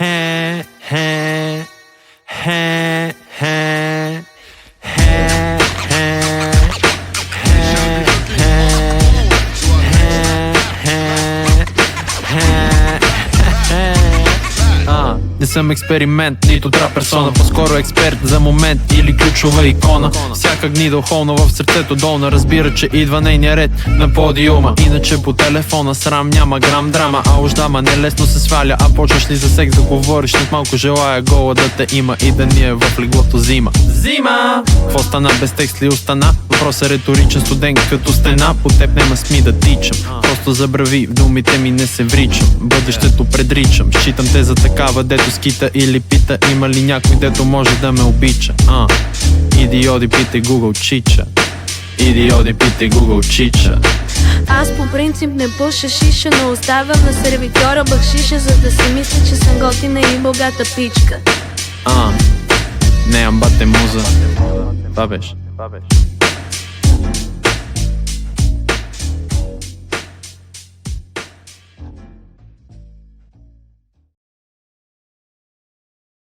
Хе, хе, хе, хе, не съм експеримент, нито трап персона, по-скоро експерт за момент или ключова икона. Всяка гнида холна в сърцето долна разбира, че идва нейния ред на подиума. Иначе по телефона срам няма грам драма, а уж дама не лесно се сваля, а почваш ли за секс да говориш, след малко желая гола да те има и да ни е в леглото зима. Зима! Какво стана, без текст ли остана? Въпрос е риторичен, студент като стена, по теб нема сми да тичам. Просто забрави, в думите ми не се вричам, бъдещето предричам. Считам те за такава, дето скита или пита, има ли някой, дето може да ме обича. Иди оди питай Google чича, иди оди питай Google чича. Аз по принцип не пуша шиша, но оставям на сервитьора бакшиша, за да си мисля, че съм готина и богата пичка. Не амбате муза. Това беше.